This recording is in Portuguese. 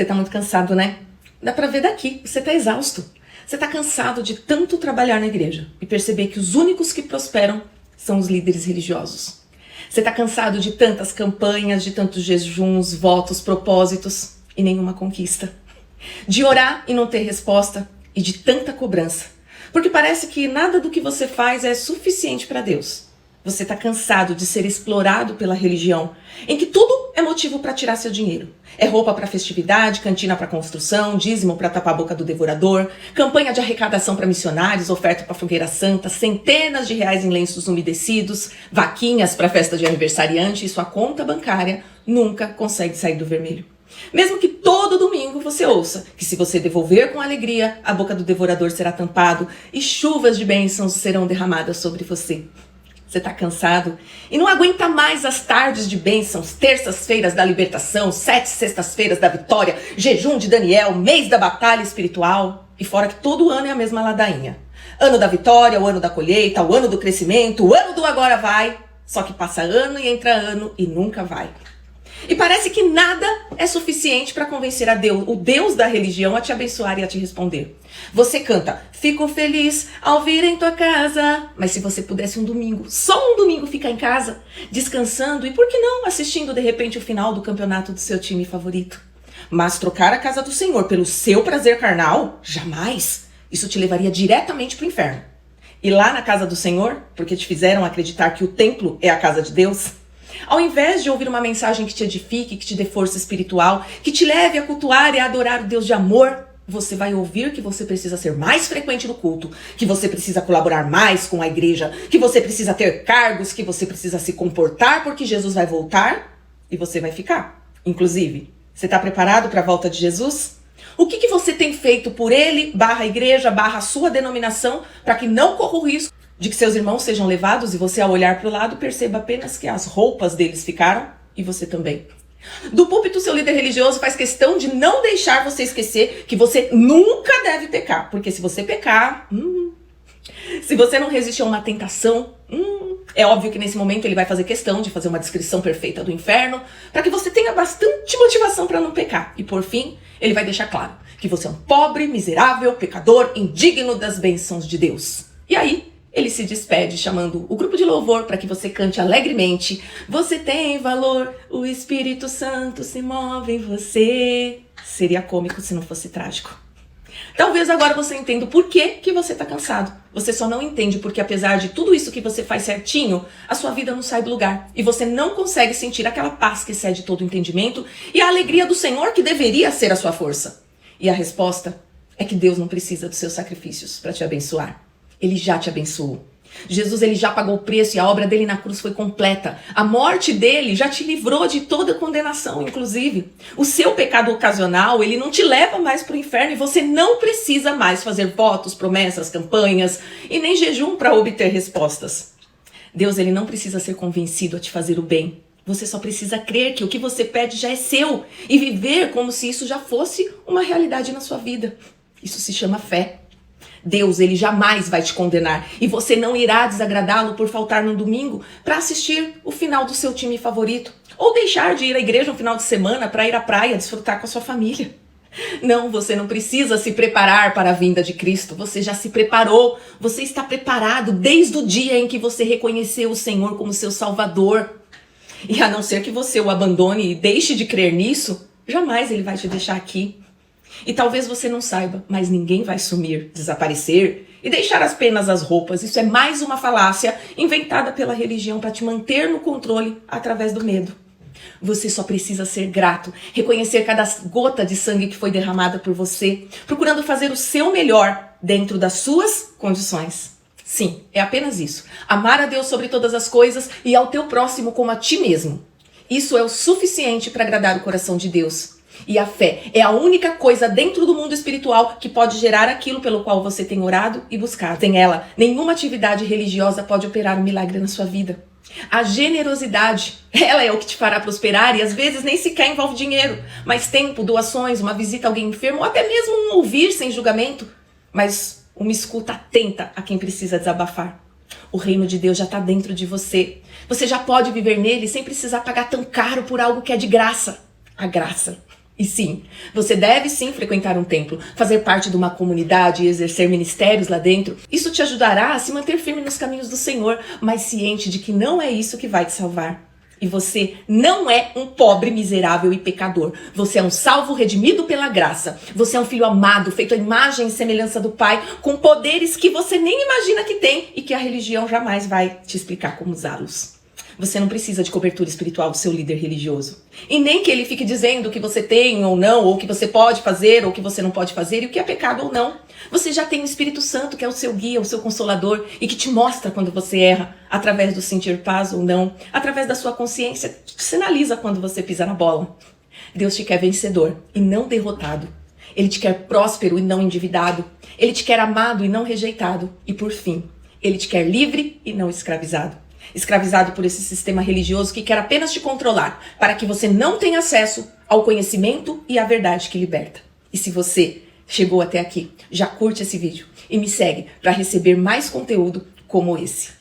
Você tá muito cansado, né? Dá pra ver daqui, você tá exausto. Você tá cansado de tanto trabalhar na igreja e perceber que os únicos que prosperam são os líderes religiosos. Você tá cansado de tantas campanhas, de tantos jejuns, votos, propósitos e nenhuma conquista. De orar e não ter resposta e de tanta cobrança. Porque parece que nada do que você faz é suficiente para Deus. Você está cansado de ser explorado pela religião, em que tudo é motivo para tirar seu dinheiro. É roupa para festividade, cantina para construção, dízimo para tapar a boca do devorador, campanha de arrecadação para missionários, oferta para fogueira santa, centenas de reais em lenços umedecidos, vaquinhas para festa de aniversariante e sua conta bancária nunca consegue sair do vermelho. Mesmo que todo domingo você ouça que se você devolver com alegria, a boca do devorador será tampado e chuvas de bênçãos serão derramadas sobre você. Você está cansado e não aguenta mais as tardes de bênçãos, terças-feiras da libertação, 7 sextas-feiras da vitória, jejum de Daniel, mês da batalha espiritual. E fora que todo ano é a mesma ladainha. Ano da vitória, o ano da colheita, o ano do crescimento, o ano do agora vai. Só que passa ano e entra ano e nunca vai. E parece que nada é suficiente para convencer a Deus, o Deus da religião, a te abençoar e a te responder. Você canta, fico feliz ao vir em tua casa. Mas se você pudesse um domingo, só um domingo ficar em casa, descansando e por que não assistindo de repente o final do campeonato do seu time favorito? Mas trocar a casa do Senhor pelo seu prazer carnal? Jamais! Isso te levaria diretamente para o inferno. E lá na casa do Senhor, porque te fizeram acreditar que o templo é a casa de Deus, ao invés de ouvir uma mensagem que te edifique, que te dê força espiritual, que te leve a cultuar e a adorar o Deus de amor, você vai ouvir que você precisa ser mais frequente no culto, que você precisa colaborar mais com a igreja, que você precisa ter cargos, que você precisa se comportar porque Jesus vai voltar e você vai ficar. Inclusive, você está preparado para a volta de Jesus? O que você tem feito por ele, /igreja, /sua denominação, para que não corra o risco de que seus irmãos sejam levados e você, ao olhar para o lado, perceba apenas que as roupas deles ficaram e você também? Do púlpito, seu líder religioso faz questão de não deixar você esquecer que você nunca deve pecar. Porque se você pecar, se você não resistir a uma tentação, é óbvio que nesse momento ele vai fazer questão de fazer uma descrição perfeita do inferno para que você tenha bastante motivação para não pecar. E por fim, ele vai deixar claro que você é um pobre, miserável, pecador, indigno das bênçãos de Deus. E aí, ele se despede chamando o grupo de louvor para que você cante alegremente. Você tem valor, o Espírito Santo se move em você. Seria cômico se não fosse trágico. Talvez agora você entenda o porquê que você está cansado. Você só não entende porque apesar de tudo isso que você faz certinho, a sua vida não sai do lugar. E você não consegue sentir aquela paz que excede todo o entendimento e a alegria do Senhor que deveria ser a sua força. E a resposta é que Deus não precisa dos seus sacrifícios para te abençoar. Ele já te abençoou. Jesus, ele já pagou o preço e a obra dele na cruz foi completa. A morte dele já te livrou de toda condenação, inclusive. O seu pecado ocasional, ele não te leva mais para o inferno e você não precisa mais fazer votos, promessas, campanhas e nem jejum para obter respostas. Deus, ele não precisa ser convencido a te fazer o bem. Você só precisa crer que o que você pede já é seu e viver como se isso já fosse uma realidade na sua vida. Isso se chama fé. Deus, ele jamais vai te condenar e você não irá desagradá-lo por faltar no domingo para assistir o final do seu time favorito ou deixar de ir à igreja no final de semana para ir à praia desfrutar com a sua família. Não, você não precisa se preparar para a vinda de Cristo, você já se preparou, você está preparado desde o dia em que você reconheceu o Senhor como seu Salvador. E a não ser que você o abandone e deixe de crer nisso, jamais ele vai te deixar aqui. E talvez você não saiba, mas ninguém vai sumir, desaparecer e deixar apenas as roupas. Isso é mais uma falácia inventada pela religião para te manter no controle através do medo. Você só precisa ser grato, reconhecer cada gota de sangue que foi derramada por você, procurando fazer o seu melhor dentro das suas condições. Sim, é apenas isso. Amar a Deus sobre todas as coisas e ao teu próximo como a ti mesmo. Isso é o suficiente para agradar o coração de Deus. E a fé é a única coisa dentro do mundo espiritual que pode gerar aquilo pelo qual você tem orado e buscado. Sem ela, nenhuma atividade religiosa pode operar um milagre na sua vida. A generosidade, ela é o que te fará prosperar e às vezes nem sequer envolve dinheiro, mas tempo, doações, uma visita a alguém enfermo ou até mesmo um ouvir sem julgamento, mas uma escuta atenta a quem precisa desabafar. O reino de Deus já está dentro de você. Você já pode viver nele sem precisar pagar tão caro por algo que é de graça. A graça. E sim, você deve sim frequentar um templo, fazer parte de uma comunidade e exercer ministérios lá dentro. Isso te ajudará a se manter firme nos caminhos do Senhor, mas ciente de que não é isso que vai te salvar. E você não é um pobre, miserável e pecador. Você é um salvo redimido pela graça. Você é um filho amado, feito à imagem e semelhança do Pai, com poderes que você nem imagina que tem e que a religião jamais vai te explicar como usá-los. Você não precisa de cobertura espiritual do seu líder religioso. E nem que ele fique dizendo o que você tem ou não, ou o que você pode fazer ou o que você não pode fazer, e o que é pecado ou não. Você já tem o Espírito Santo, que é o seu guia, o seu consolador, e que te mostra quando você erra, através do sentir paz ou não, através da sua consciência, te sinaliza quando você pisa na bola. Deus te quer vencedor e não derrotado. Ele te quer próspero e não endividado. Ele te quer amado e não rejeitado. E por fim, ele te quer livre e não escravizado. Escravizado por esse sistema religioso que quer apenas te controlar, para que você não tenha acesso ao conhecimento e à verdade que liberta. E se você chegou até aqui, já curte esse vídeo e me segue para receber mais conteúdo como esse.